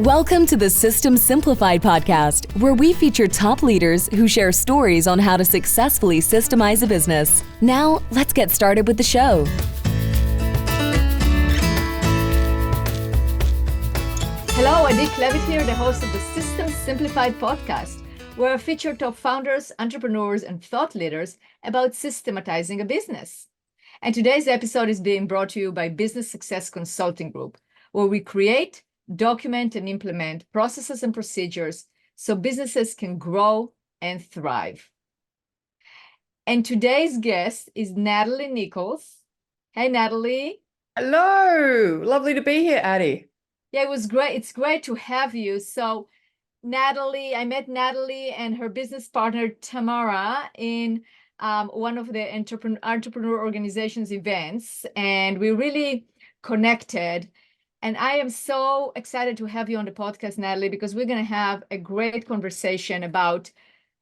Welcome to the System Simplified podcast, where we feature top leaders who share stories on how to successfully systemize a business. Now, let's get started with the show. Hello, Adi Clevitt here, the host of the System Simplified podcast, where I feature top founders, entrepreneurs, and thought leaders about systematizing a business. And today's episode is being brought to you by Business Success Consulting Group, where we create, document, and implement processes and procedures so businesses can grow and thrive. And today's guest is Natalie Nichols. Hey, Natalie. Hello. Lovely to be here, Addie. Yeah, it was great. It's great to have you. So, Natalie, I met Natalie and her business partner, Tamara, in one of the entrepreneur organizations events, and we really connected. And I am so excited to have you on the podcast, Natalie, because we're going to have a great conversation about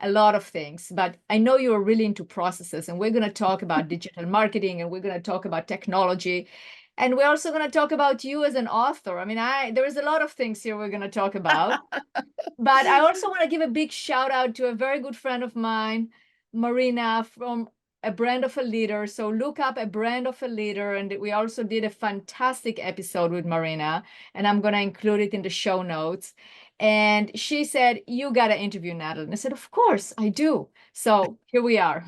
a lot of things. But I know you're really into processes, and we're going to talk about digital marketing, and we're going to talk about technology. And we're also going to talk about you as an author. I mean, there is a lot of things here we're going to talk about. But I also want to give a big shout out to a very good friend of mine, Marina, from A Brand of a Leader. So look up A Brand of a Leader. And we also did a fantastic episode with Marina, and I'm going to include it in the show notes. And she said, you got to interview Natalie. And I said, of course I do. So here we are.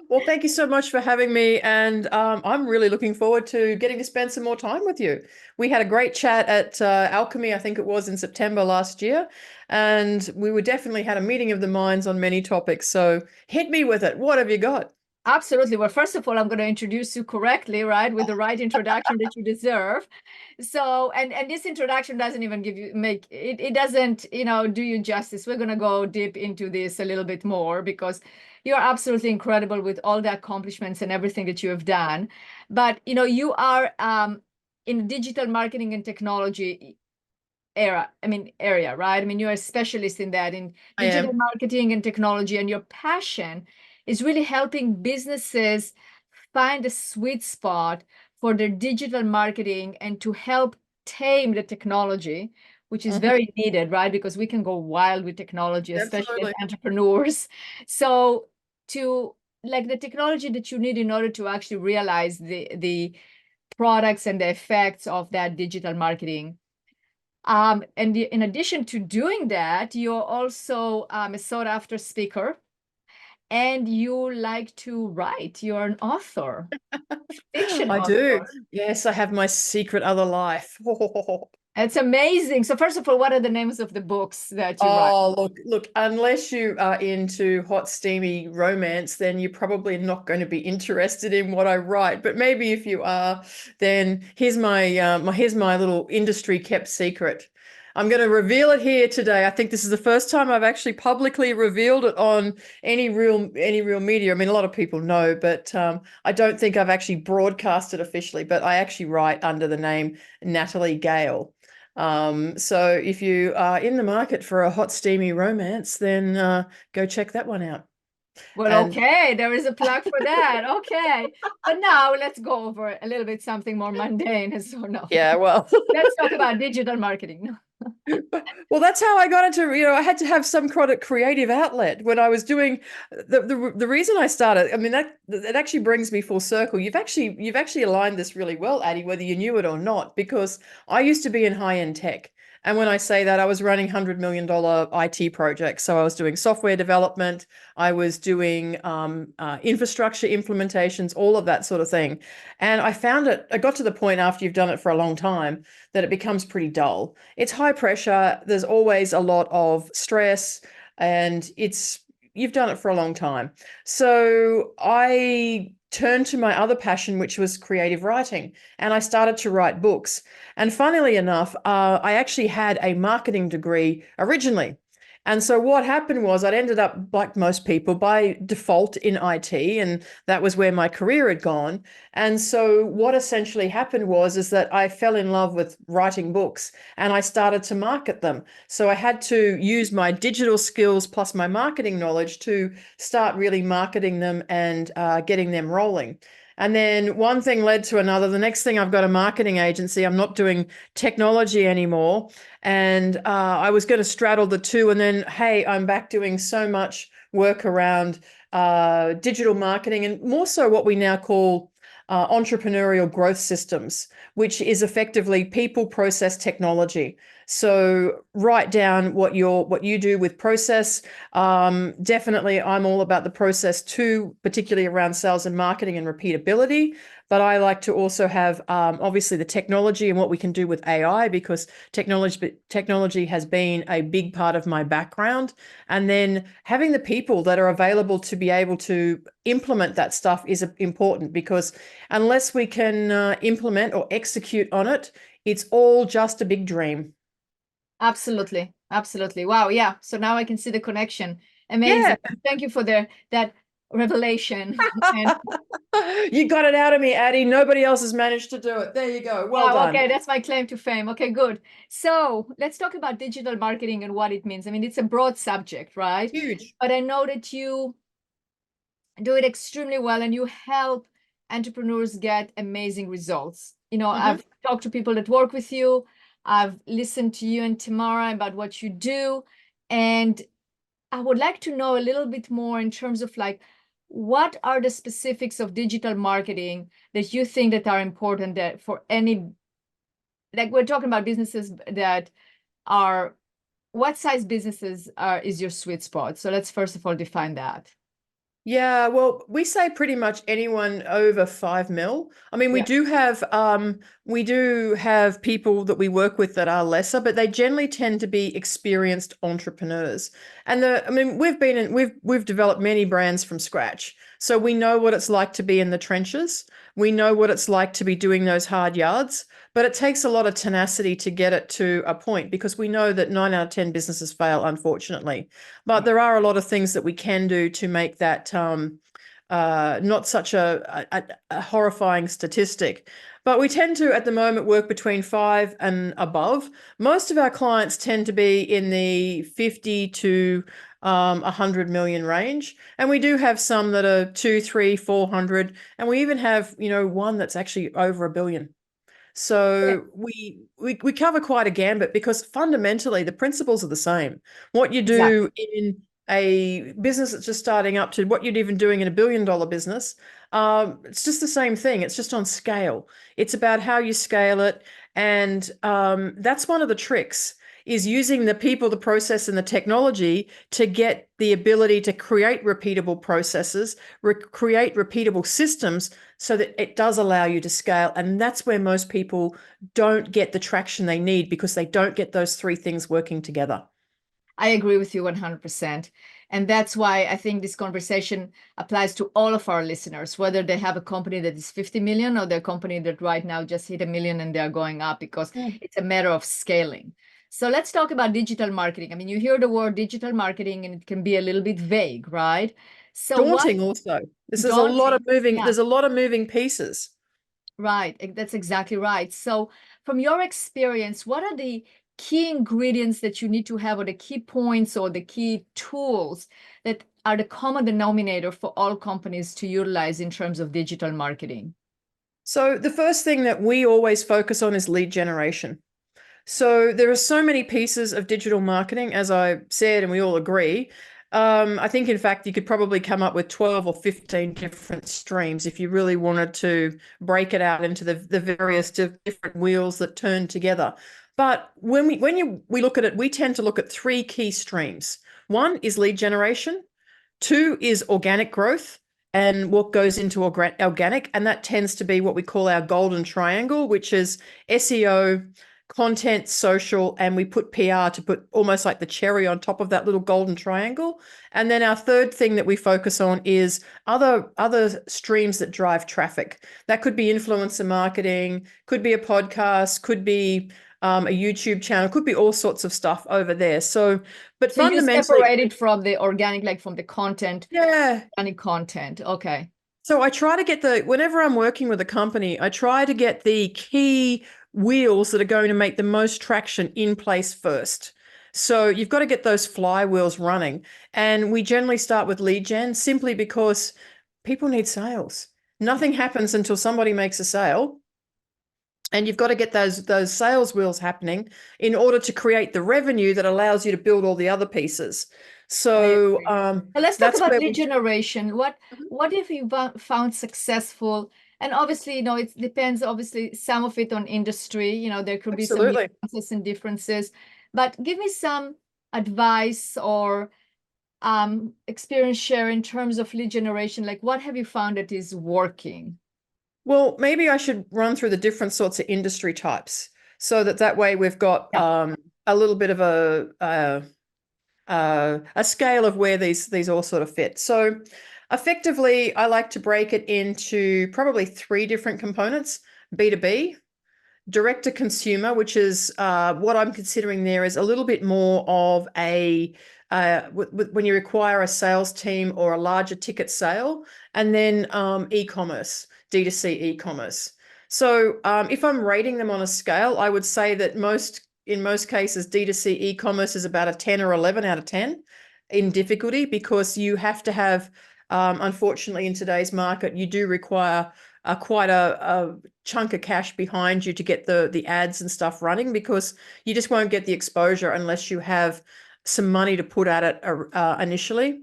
Well, thank you so much for having me. And I'm really looking forward to getting to spend some more time with you. We had a great chat at Alchemy, I think it was in September last year. And we definitely had a meeting of the minds on many topics. So hit me with it. What have you got? Absolutely. Well, first of all, I'm going to introduce you correctly, right? With the right introduction that you deserve. So, and this introduction doesn't even it doesn't, do you justice. We're going to go deep into this a little bit more because you're absolutely incredible with all the accomplishments and everything that you have done. But, you are in digital marketing and technology area, right? I mean, you're a specialist in that, in digital marketing and technology, and your passion is really helping businesses find a sweet spot for their digital marketing and to help tame the technology, which is very needed, right? Because we can go wild with technology, especially as entrepreneurs. So the technology that you need in order to actually realize the products and the effects of that digital marketing. In addition to doing that, you're also a sought-after speaker. And you like to write. You're an author. Fiction I author. do. Yes, I have my secret other life. It's amazing. So first of all, what are the names of the books that you write? Oh, look, unless you are into hot, steamy romance, then you're probably not going to be interested in what I write. But maybe if you are, then here's my little industry kept secret. I'm going to reveal it here today. I think this is the first time I've actually publicly revealed it on any real media. I mean, a lot of people know, but I don't think I've actually broadcast it officially, but I actually write under the name Natalie Gale. So if you are in the market for a hot, steamy romance, then go check that one out. Well, okay, there is a plug for that. Okay. But now let's go over a little bit something more mundane. So no. Yeah, well. Let's talk about digital marketing. Well, that's how I got into, I had to have some kind of creative outlet when I was doing the reason I started. I mean, that actually brings me full circle. You've actually aligned this really well, Addie, whether you knew it or not, because I used to be in high-end tech. And when I say that, I was running $100 million IT projects. So I was doing software development, I was doing infrastructure implementations, all of that sort of thing. And I got to the point after you've done it for a long time that it becomes pretty dull. It's high pressure. There's always a lot of stress, and you've done it for a long time. So I turned to my other passion, which was creative writing, and I started to write books. And funnily enough, I actually had a marketing degree originally. And so what happened was I'd ended up, like most people, by default in IT, and that was where my career had gone. And so what essentially happened is that I fell in love with writing books, and I started to market them. So I had to use my digital skills plus my marketing knowledge to start really marketing them and getting them rolling. And then one thing led to another. The next thing, I've got a marketing agency. I'm not doing technology anymore. And I was going to straddle the two. And then, hey, I'm back doing so much work around digital marketing, and more so what we now call entrepreneurial growth systems, which is effectively people, process, technology. So write down what you do with process. Definitely, I'm all about the process too, particularly around sales and marketing and repeatability. But I like to also have obviously the technology and what we can do with AI, because technology has been a big part of my background. And then having the people that are available to be able to implement that stuff is important, because unless we can implement or execute on it, it's all just a big dream. Absolutely. Absolutely. Wow. Yeah. So now I can see the connection. Yeah. Amazing. Thank you for that revelation. And You got it out of me, Addie. Nobody else has managed to do it. There you go. Well wow, done. okay, that's my claim to fame. Okay, good. So let's talk about digital marketing and what it means. I mean, it's a broad subject, right? Huge. But I know that you do it extremely well and you help entrepreneurs get amazing results. I've talked to people that work with you. I've listened to you and Tamara about what you do. And I would like to know a little bit more in terms of like, what are the specifics of digital marketing that you think that are important that for any, like we're talking about businesses that are, what size businesses is your sweet spot? So let's first of all define that. Yeah, well, we say pretty much anyone over 5 mil. I mean, we Yeah. do have people that we work with that are lesser, but they generally tend to be experienced entrepreneurs. And we've developed many brands from scratch. So we know what it's like to be in the trenches. We know what it's like to be doing those hard yards, but it takes a lot of tenacity to get it to a point, because we know that 9 out of 10 businesses fail, unfortunately. But there are a lot of things that we can do to make that not such a horrifying statistic. But we tend to, at the moment, work between 5 and above. Most of our clients tend to be in the 50 to 100 million range. And we do have some that are 2, 3, 400. And we even have, one that's actually over $1 billion. So we cover quite a gambit, because fundamentally the principles are the same. What you do in a business that's just starting up to what you're even doing in $1 billion business, it's just the same thing. It's just on scale. It's about how you scale it. And that's one of the tricks, is using the people, the process, and the technology to get the ability to create repeatable processes, create repeatable systems, so that it does allow you to scale. And that's where most people don't get the traction they need, because they don't get those three things working together. I agree with you 100%. And that's why I think this conversation applies to all of our listeners, whether they have a company that is 50 million or their company that right now just hit 1 million and they're going up, because it's a matter of scaling. So let's talk about digital marketing. I mean, you hear the word digital marketing and it can be a little bit vague, right? So daunting also. There's a lot of moving pieces. Right, that's exactly right. So from your experience, what are the key ingredients that you need to have, or the key points or the key tools that are the common denominator for all companies to utilize in terms of digital marketing? So the first thing that we always focus on is lead generation. So there are so many pieces of digital marketing, as I said, and we all agree. I think, in fact, you could probably come up with 12 or 15 different streams if you really wanted to break it out into the various different wheels that turn together. But when we look at it, we tend to look at 3 key streams. 1 is lead generation. 2 is organic growth, and what goes into organic, and that tends to be what we call our golden triangle, which is SEO, content, social, and we put PR to put almost like the cherry on top of that little golden triangle. And then our third thing that we focus on is other streams that drive traffic. That could be influencer marketing, could be a podcast, could be a YouTube channel, could be all sorts of stuff over there. So fundamentally, you separate it from the organic, like from the content. Yeah. Organic content. Okay. So I try to get whenever I'm working with a company, I try to get the key wheels that are going to make the most traction in place first. So you've got to get those flywheels running. And we generally start with lead gen, simply because people need sales. Nothing happens until somebody makes a sale. And you've got to get those sales wheels happening in order to create the revenue that allows you to build all the other pieces. So Well, let's talk that's about where lead generation. What if you found successful? And obviously, it depends, obviously, some of it on industry. There could be some Absolutely. nuances and differences. But give me some advice or experience share in terms of lead generation. Like, what have you found that is working? Well, maybe I should run through the different sorts of industry types so that way we've got a little bit of a scale of where these all sort of fit. So effectively, I like to break it into probably 3 different components: B2B, direct to consumer, which is what I'm considering there is a little bit more of a when you require a sales team or a larger ticket sale, and then e-commerce, D2C e-commerce. So if I'm rating them on a scale, I would say that in most cases, D2C e-commerce is about a 10 or 11 out of 10 in difficulty, because you have to have, unfortunately, in today's market, you do require quite a chunk of cash behind you to get the ads and stuff running, because you just won't get the exposure unless you have some money to put at it initially.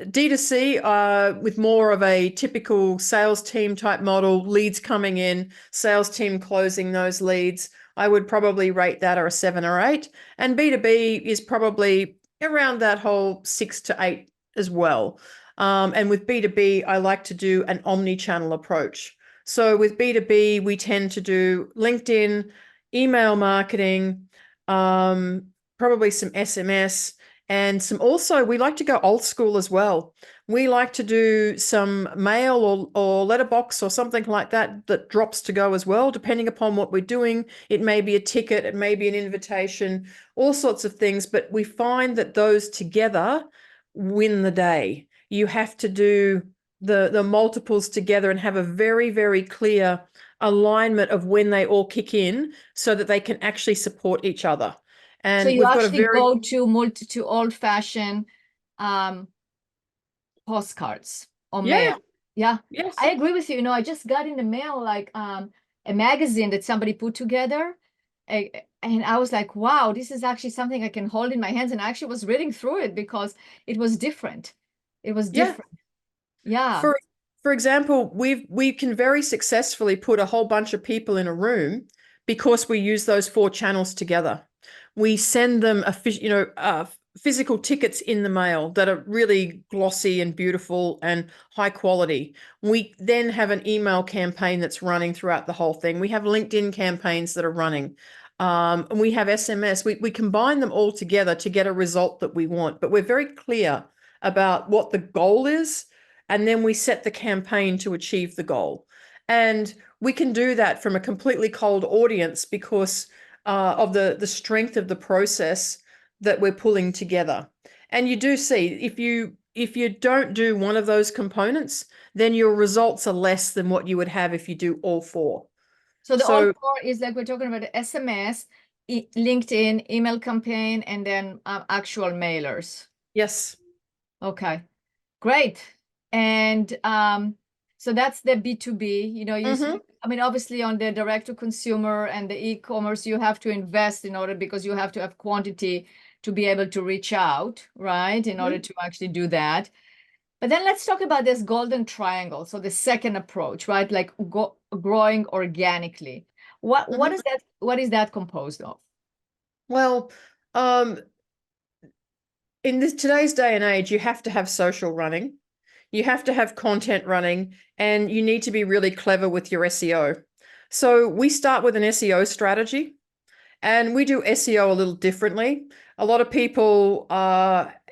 D2C, with more of a typical sales team type model, leads coming in, sales team closing those leads, I would probably rate that a 7 or 8. And B2B is probably around that whole 6 to 8 as well. And with B2B, I like to do an omni-channel approach. So with B2B, we tend to do LinkedIn, email marketing, probably some SMS, and also we like to go old school as well. We like to do some mail or letterbox or something like that drops to go as well, depending upon what we're doing. It may be a ticket, it may be an invitation, all sorts of things. But we find that those together win the day. You have to do the multiples together and have a very, very clear alignment of when they all kick in so that they can actually support each other. And so you we've got actually a very go to old-fashioned postcards or mail. Yeah. Yes. I agree with you. I just got in the mail like a magazine that somebody put together. And I was like, wow, this is actually something I can hold in my hands. And I actually was reading through it because it was different. It was different. Yeah. For example, we can very successfully put a whole bunch of people in a room because we use those 4 channels together. We send them physical tickets in the mail that are really glossy and beautiful and high quality. We then have an email campaign that's running throughout the whole thing. We have LinkedIn campaigns that are running. And we have SMS. We combine them all together to get a result that we want, but we're very clear about what the goal is, and then we set the campaign to achieve the goal. And we can do that from a completely cold audience because of the strength of the process that we're pulling together. And you do see, if you don't do one of those components, then your results are less than what you would have if you do all 4. So all 4 is like we're talking about SMS, LinkedIn, email campaign, and then actual mailers. Yes. Okay, great. And so that's the B2B. You see, I mean, obviously on the direct to consumer and the e-commerce, you have to invest because you have to have quantity to be able to reach out, right? In order to actually do that. But then let's talk about this golden triangle. So the second approach, right? Like growing organically. What is that composed of? Well, in today's day and age, you have to have social running. You have to have content running, and you need to be really clever with your SEO. So we start with an SEO strategy, and we do SEO a little differently. A lot of people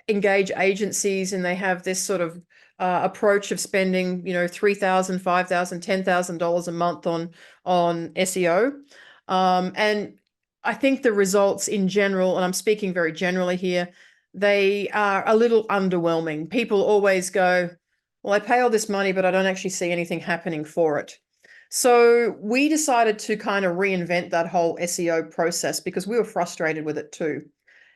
engage agencies, and they have this sort of approach of spending, $3,000, $5,000, $10,000 a month on SEO. And I think the results in general, and I'm speaking very generally here, they are a little underwhelming. People always go, well, I pay all this money, but I don't actually see anything happening for it. So we decided to kind of reinvent that whole SEO process because we were frustrated with it too.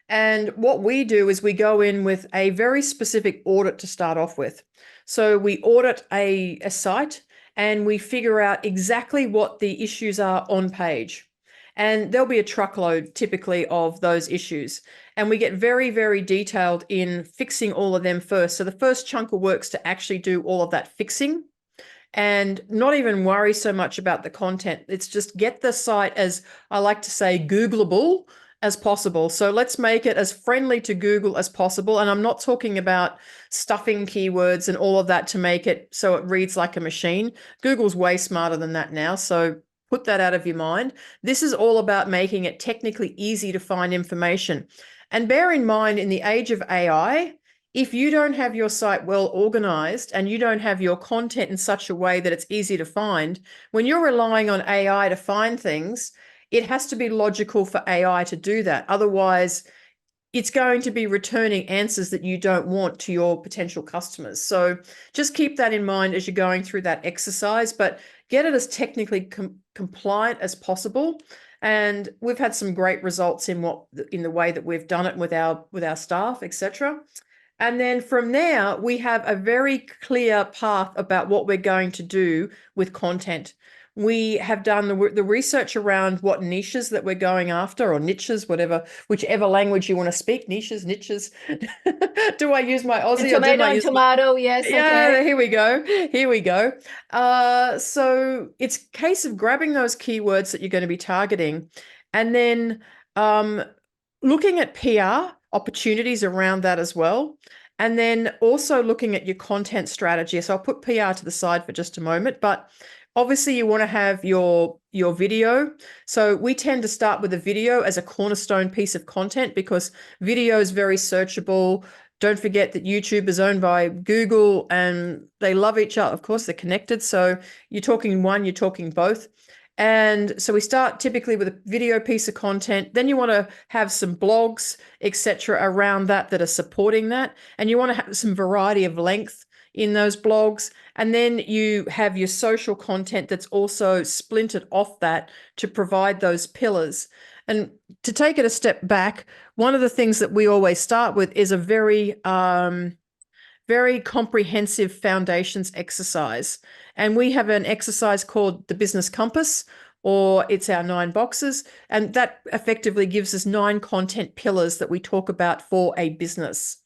And what we do is we go in with a very specific audit to start off with. So we audit a site, and we figure out exactly what the issues are on page. And there'll be a truckload typically of those issues. And we get very, very detailed in fixing all of them first. So the first chunk of work's to actually do all of that fixing and not even worry so much about the content. It's just get the site, as I like to say, Googleable as possible. So let's make it as friendly to Google as possible. And I'm not talking about stuffing keywords and all of that to make it so it reads like a machine. Google's way smarter than that now. So put that out of your mind. This is all about making it technically easy to find information. And bear in mind, in the age of AI, if you don't have your site well organized and you don't have your content in such a way that it's easy to find, when you're relying on AI to find things, it has to be logical for AI to do that. Otherwise, it's going to be returning answers that you don't want to your potential customers. So just keep that in mind as you're going through that exercise, but get it as technically compliant as possible. And we've had some great results in the way that we've done it with our staff, etc. And then from there, we have a very clear path about what we're going to do with content. We have done the research around what niches that we're going after, or niches, whichever language you want to speak. Niches. Do I use my Aussie? Tomato and tomato, yes. Yeah, okay. here we go. So it's a case of grabbing those keywords that you're going to be targeting, and then looking at PR opportunities around that as well. And then also looking at your content strategy. So I'll put PR to the side for just a moment, but obviously you want to have your video. So we tend to start with a video as a cornerstone piece of content because video is very searchable. Don't forget that YouTube is owned by Google and they love each other. Of course, they're connected. So you're talking one, you're talking both. And so we start typically with a video piece of content. Then you want to have some blogs, etc., around that are supporting that. And you want to have some variety of length in those blogs. And then you have your social content that's also splintered off that to provide those pillars. And to take it a step back, one of the things that we always start with is a very comprehensive foundations exercise. And we have an exercise called the Business Compass, or it's our 9 boxes. And that effectively gives us 9 content pillars that we talk about for a business.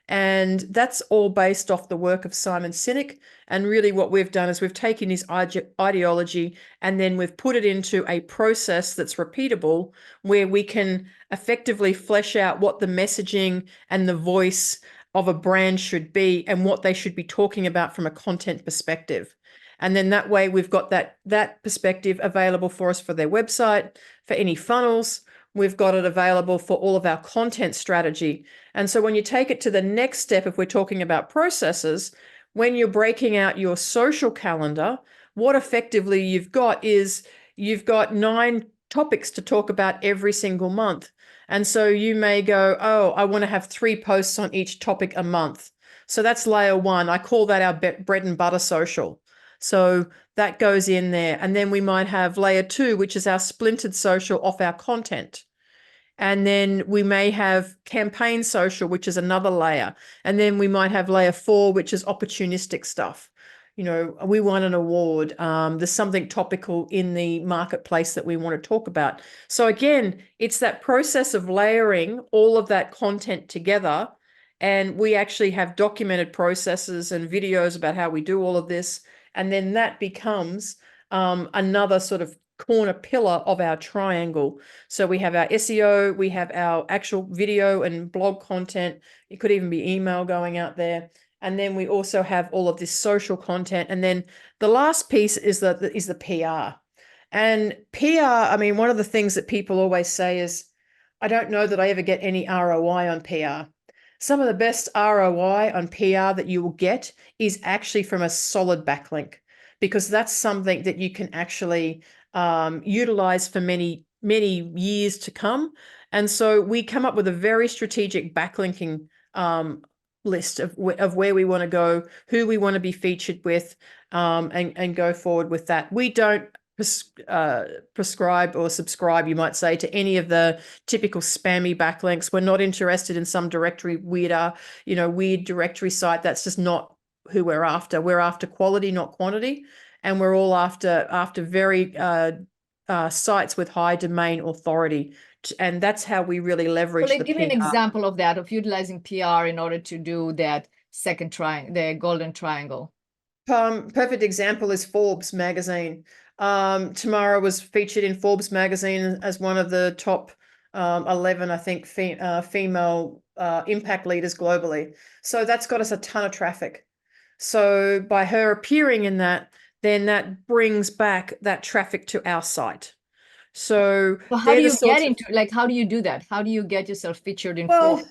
And that's all based off the work of Simon Sinek. And really what we've done is we've taken his ideology and then we've put it into a process that's repeatable, where we can effectively flesh out what the messaging and the voice of a brand should be and what they should be talking about from a content perspective. And then that way we've got that perspective available for us for their website, for any funnels. We've got it available for all of our content strategy. And so when you take it to the next step, if we're talking about processes, when you're breaking out your social calendar, what effectively you've got is you've got 9 topics to talk about every single month. And so you may go, oh, I want to have 3 posts on each topic a month. So that's layer 1. I call that our bread and butter social. So that goes in there. And then we might have layer 2, which is our splintered social off our content. And then we may have campaign social, which is another layer. And then we might have layer 4, which is opportunistic stuff. You know, we won an award. There's something topical in the marketplace that we want to talk about. So again, it's that process of layering all of that content together. And we actually have documented processes and videos about how we do all of this. And then that becomes another sort of corner pillar of our triangle. So we have our SEO, we have our actual video and blog content. It could even be email going out there. And then we also have all of this social content. And then the last piece is the PR. And PR, I mean, one of the things that people always say is, I don't know that I ever get any ROI on PR. Some of the best ROI on PR that you will get is actually from a solid backlink, because that's something that you can actually utilize for many, many years to come. And so we come up with a very strategic backlinking list of where we want to go, who we want to be featured with, and go forward with that. We don't prescribe or subscribe, you might say, to any of the typical spammy backlinks. We're not interested in some weird directory site. That's just not who we're after. We're after quality, not quantity. and we're all after very sites with high domain authority, and that's how we really So leverage like, the give me an PR. example of that, of utilizing PR in order to do that second triangle, the golden triangle. Perfect example is Forbes magazine. Tamara was featured in Forbes magazine as one of the top 11, I think, female impact leaders globally. So that's got us a ton of traffic. So by her appearing in that, then that brings back that traffic to our site. So So how they're do the you get sorts of, into, like, how do you do that? How do you get yourself featured in well, Forbes?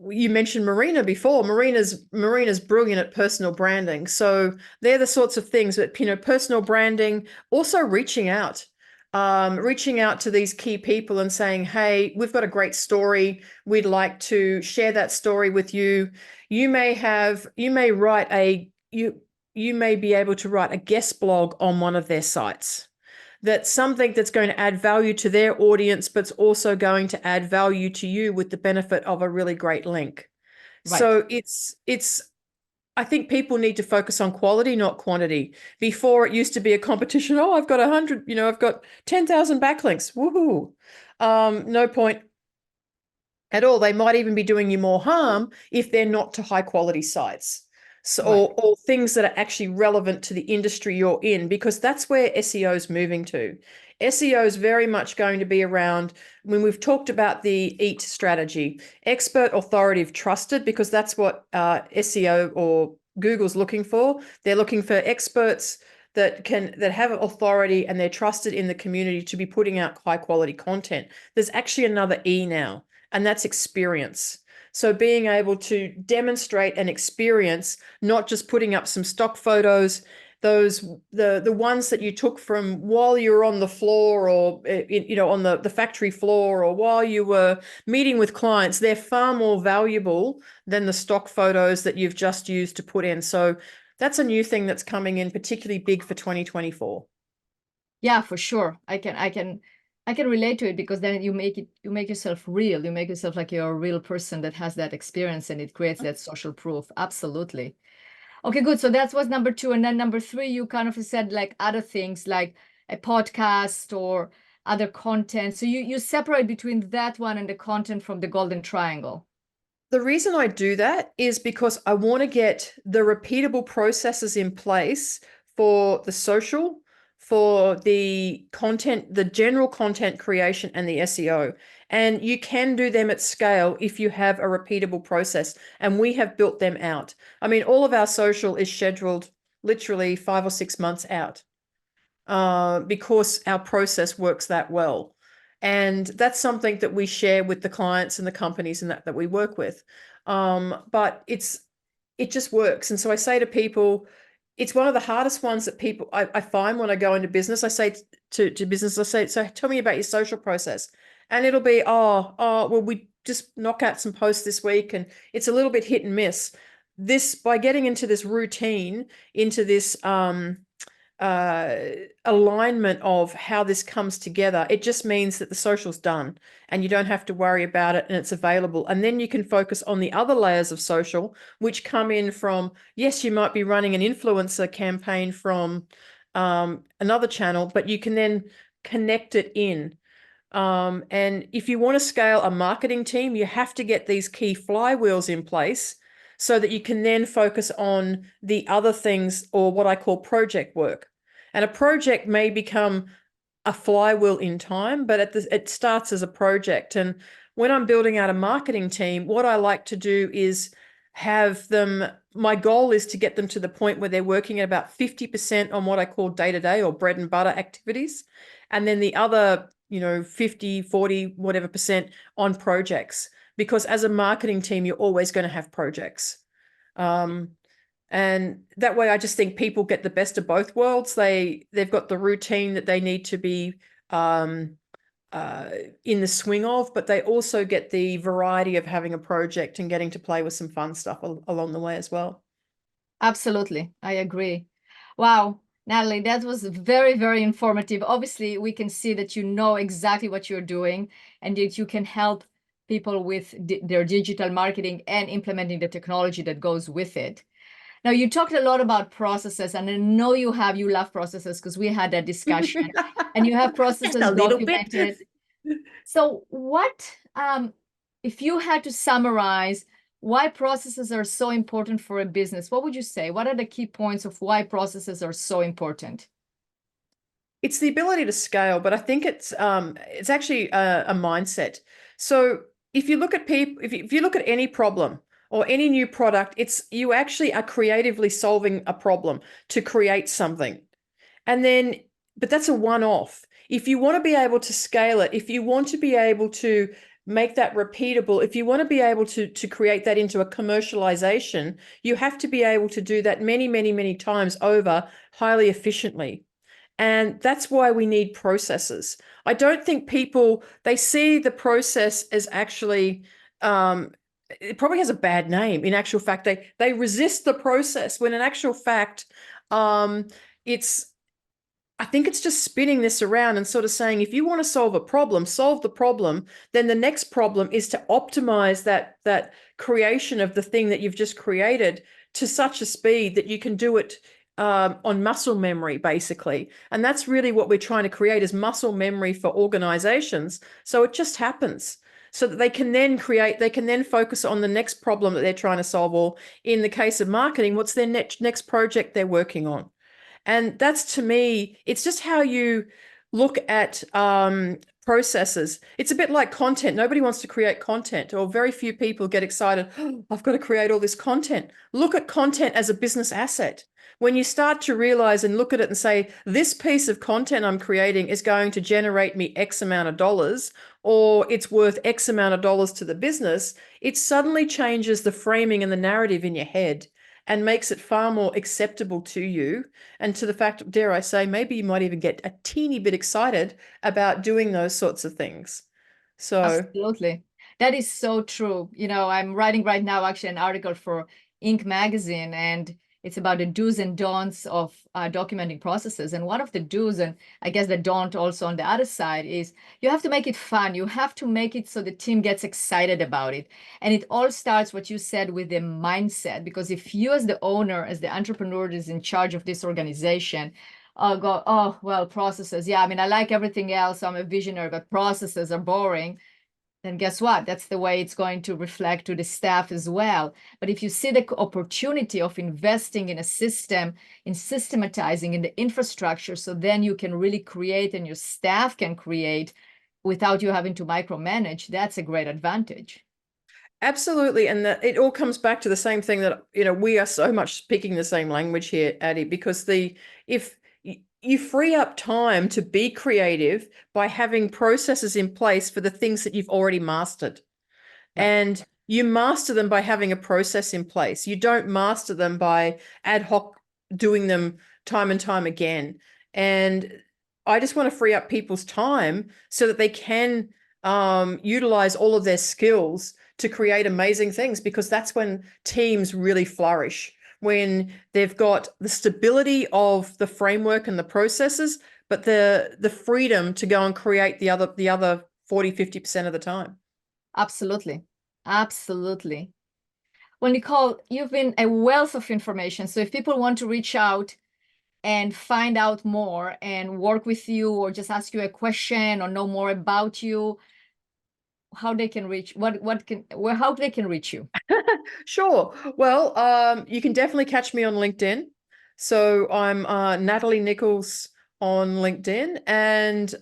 you mentioned Marina before. Marina's brilliant at personal branding. So they're the sorts of things that, personal branding, also reaching out to these key people and saying, hey, we've got a great story. We'd like to share that story with you. You may be able to write a guest blog on one of their sites. That's something that's going to add value to their audience, but it's also going to add value to you with the benefit of a really great link. Right. So I think people need to focus on quality, not quantity. Before it used to be a competition. Oh, I've got 100, I've got 10,000 backlinks. Woohoo. No point at all. They might even be doing you more harm if they're not to high quality sites. So, Right. or things that are actually relevant to the industry you're in, because that's where SEO is moving to. SEO is very much going to be around, when we've talked about the EAT strategy, expert, authoritative, trusted, because that's what SEO or Google's looking for. They're looking for experts that have authority and they're trusted in the community to be putting out high quality content. There's actually another E now, and that's experience. So being able to demonstrate an experience, not just putting up some stock photos, the ones that you took from while you were on the floor, or on the factory floor, or while you were meeting with clients, they're far more valuable than the stock photos that you've just used to put in. So that's a new thing that's coming in, particularly big for 2024. Yeah, for sure. I can relate to it, because then you make yourself real. You make yourself like you're a real person that has that experience, and it creates that social proof. Absolutely. Okay, good. So that was number 2. And then number 3, you kind of said like other things like a podcast or other content. So you separate between that one and the content from the golden triangle. The reason I do that is because I want to get the repeatable processes in place for the social, for the content, the general content creation, and the SEO. And you can do them at scale if you have a repeatable process. And we have built them out. I mean, all of our social is scheduled literally 5 or 6 months out because our process works that well. And that's something that we share with the clients and the companies and that we work with. But it just works. And so I say to people, it's one of the hardest ones that people I find when I go into business. I say to business, I say, so tell me about your social process. And it'll be, well, we just knock out some posts this week, and it's a little bit hit and miss. By getting into this routine, into this alignment of how this comes together, it just means that the social's done and you don't have to worry about it, and it's available. And then you can focus on the other layers of social, which come in from, yes, you might be running an influencer campaign from another channel, but you can then connect it in. And if you want to scale a marketing team, you have to get these key flywheels in place so that you can then focus on the other things, or what I call project work. And a project may become a flywheel in time, but it starts as a project. And when I'm building out a marketing team, what I like to do is have them, my goal is to get them to the point where they're working at about 50% on what I call day-to-day or bread and butter activities. And then the other, 50, 40, whatever percent on projects. Because as a marketing team, you're always going to have projects. And that way, I just think people get the best of both worlds. They've got the routine that they need to be in the swing of, but they also get the variety of having a project and getting to play with some fun stuff along the way as well. Absolutely. I agree. Wow. Natalie, that was very, very informative. Obviously, we can see that you know exactly what you're doing, and that you can help people with their digital marketing and implementing the technology that goes with it. Now, you talked a lot about processes, and I know you love processes because we had that discussion, and you have processes Just a little bit. documented. So what, if you had to summarize why processes are so important for a business, what would you say? What are the key points of why processes are so important? It's the ability to scale, but I think it's actually a mindset. So if you look at people, if you look at any problem or any new product, it's you actually are creatively solving a problem to create something. And then, but that's a one-off. If you want to be able to scale it, if you want to be able to make that repeatable, if you want to be able to create that into a commercialization, you have to be able to do that many, many, many times over highly efficiently. And that's why we need processes. I don't think people, they see the process as actually, it probably has a bad name. In actual fact, they resist the process when in actual fact, I think it's just spinning this around and sort of saying, if you want to solve a problem, solve the problem, then the next problem is to optimize that creation of the thing that you've just created to such a speed that you can do it on muscle memory, basically. And that's really what we're trying to create is muscle memory for organizations. So it just happens so that they can then focus on the next problem that they're trying to solve, or in the case of marketing, what's their next project they're working on. And that's, to me, it's just how you look at processes. It's a bit like content. Nobody wants to create content, or very few people get excited. Oh, I've got to create all this content. Look at content as a business asset. When you start to realize and look at it and say, this piece of content I'm creating is going to generate me X amount of dollars, or it's worth X amount of dollars to the business, it suddenly changes the framing and the narrative in your head and makes it far more acceptable to you, and to the fact, dare I say, maybe you might even get a teeny bit excited about doing those sorts of things. So absolutely, that is so true. You know, I'm writing right now actually an article for Inc. magazine, and it's about the do's and don'ts of documenting processes. And one of the do's, and I guess the don't also on the other side, is you have to make it fun. You have to make it so the team gets excited about it. And it all starts, what you said, with the mindset. Because if you as the owner, as the entrepreneur that is in charge of this organization, go, oh, well, processes. Yeah, I mean, I like everything else. I'm a visionary, but processes are boring. Then guess what? That's the way it's going to reflect to the staff as well. But if you see the opportunity of investing in a system, in systematizing in the infrastructure, so then you can really create and your staff can create without you having to micromanage, that's a great advantage. absolutely. And that it all comes back to the same thing that, we are so much speaking the same language here, Addie, because if you free up time to be creative by having processes in place for the things that you've already mastered. Right. And you master them by having a process in place. You don't master them by ad hoc doing them time and time again. And I just want to free up people's time so that they can utilize all of their skills to create amazing things, because that's when teams really flourish. When they've got the stability of the framework and the processes, but the freedom to go and create the other 40, 50% of the time. Absolutely. Absolutely. Well, Nicole, you've been a wealth of information. So if people want to reach out and find out more and work with you, or just ask you a question or know more about you, how they can reach, how they can reach you? Sure. Well, you can definitely catch me on LinkedIn. So I'm Natalie Nichols on LinkedIn, and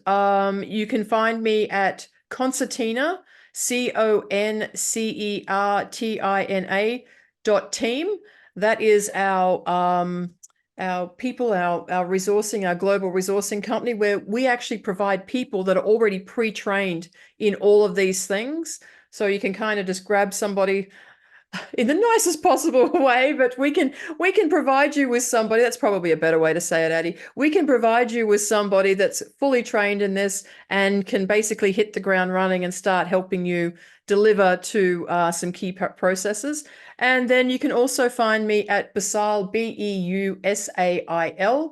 you can find me at Concertina, CONCERTINA.team. That is our people, our resourcing, our global resourcing company, where we actually provide people that are already pre-trained in all of these things. So you can kind of just grab somebody in the nicest possible way, but we can provide you with somebody. That's probably a better way to say it, Addie. We can provide you with somebody that's fully trained in this and can basically hit the ground running and start helping you deliver to some key processes. And then you can also find me at Beusail, BEUSAIL,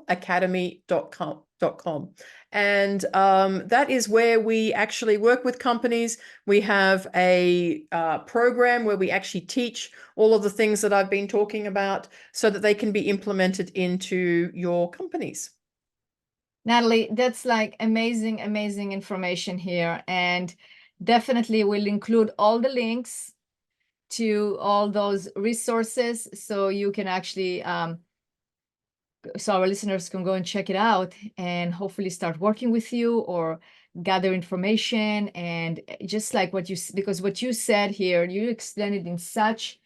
academy.com. And that is where we actually work with companies. We have a program where we actually teach all of the things that I've been talking about so that they can be implemented into your companies. Natalie, that's like amazing, amazing information here. And definitely we'll include all the links to all those resources so you can actually, so our listeners can go and check it out and hopefully start working with you or gather information. And just like because what you said here, you explained it in such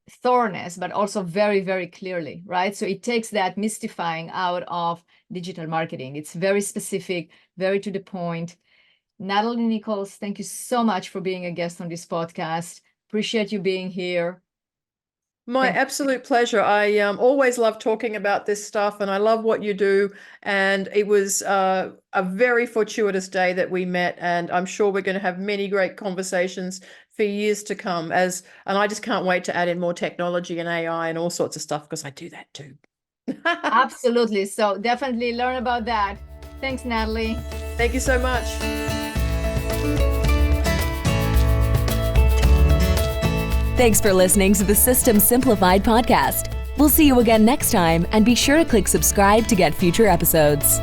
thoroughness, but also very, very clearly, right? So it takes that mystifying out of digital marketing. It's very specific, very to the point. Natalie Nichols, thank you so much for being a guest on this podcast. Appreciate you being here. My absolute pleasure. I always love talking about this stuff, and I love what you do. And it was a very fortuitous day that we met, and I'm sure we're going to have many great conversations for years to come. And I just can't wait to add in more technology and AI and all sorts of stuff, because I do that too. Absolutely. So definitely learn about that. Thanks, Natalie. Thank you so much. Thanks for listening to the Systems Simplified podcast. We'll see you again next time, and be sure to click subscribe to get future episodes.